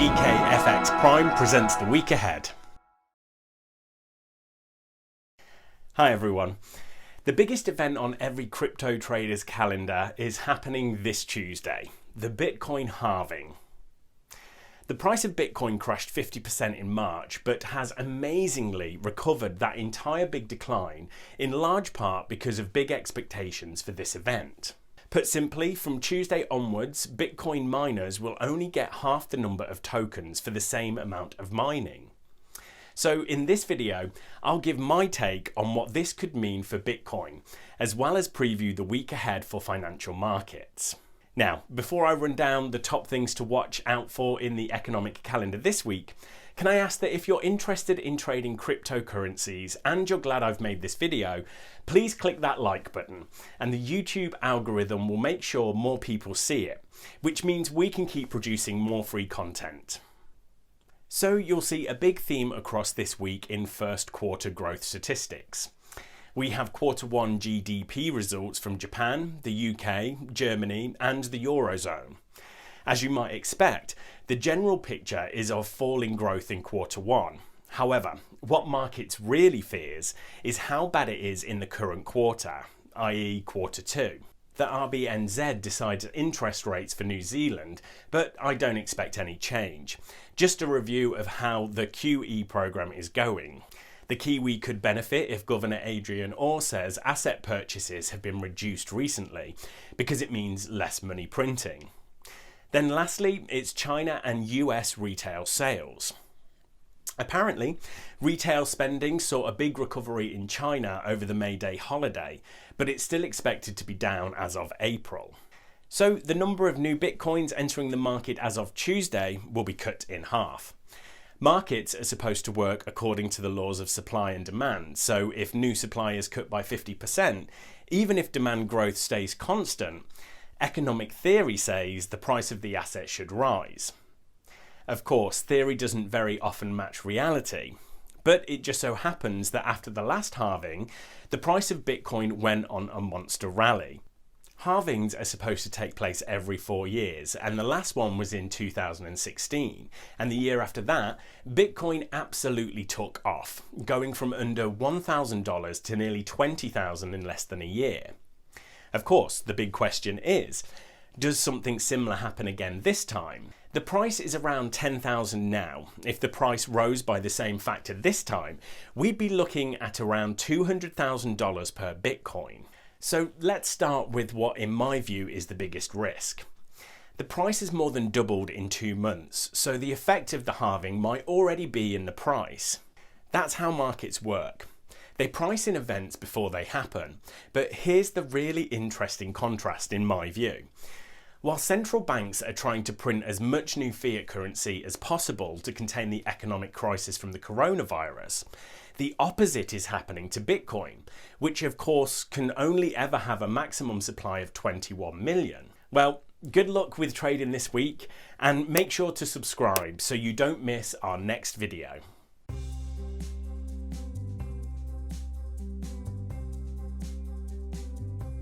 GKFX Prime presents the week ahead. Hi everyone. The biggest event on every crypto trader's calendar is happening this Tuesday, the Bitcoin halving. The price of Bitcoin crashed 50% in March, but has amazingly recovered that entire big decline, in large part because of big expectations for this event. Put simply, from Tuesday onwards, Bitcoin miners will only get half the number of tokens for the same amount of mining. So in this video, I'll give my take on what this could mean for Bitcoin, as well as preview the week ahead for financial markets. Now, before I run down the top things to watch out for in the economic calendar this week, can I ask that if you're interested in trading cryptocurrencies and you're glad I've made this video, please click that like button, and the YouTube algorithm will make sure more people see it, which means we can keep producing more free content. So you'll see a big theme across this week in first quarter growth statistics. We have quarter one GDP results from Japan, the UK, Germany, and the Eurozone. As you might expect, the general picture is of falling growth in quarter one. However, what markets really fears is how bad it is in the current quarter, i.e. quarter two. The RBNZ decides interest rates for New Zealand, but I don't expect any change. Just a review of how the QE program is going. The Kiwi could benefit if Governor Adrian Orr says asset purchases have been reduced recently, because it means less money printing. Then lastly, it's China and US retail sales. Apparently, retail spending saw a big recovery in China over the May Day holiday, but it's still expected to be down as of April. So the number of new Bitcoins entering the market as of Tuesday will be cut in half. Markets are supposed to work according to the laws of supply and demand, so if new supply is cut by 50%, even if demand growth stays constant, economic theory says the price of the asset should rise. Of course, theory doesn't very often match reality, but it just so happens that after the last halving, the price of Bitcoin went on a monster rally. Halvings are supposed to take place every 4 years, and the last one was in 2016, and the year after that, Bitcoin absolutely took off, going from under $1,000 to nearly $20,000 in less than a year. Of course, the big question is, does something similar happen again this time? The price is around $10,000 now. If the price rose by the same factor this time, we'd be looking at around $200,000 per Bitcoin. So let's start with what, in my view, is the biggest risk. The price has more than doubled in 2 months, so the effect of the halving might already be in the price. That's how markets work. They price in events before they happen, but here's the really interesting contrast in my view. While central banks are trying to print as much new fiat currency as possible to contain the economic crisis from the coronavirus, the opposite is happening to Bitcoin, which of course can only ever have a maximum supply of 21 million. Well, good luck with trading this week, and make sure to subscribe so you don't miss our next video.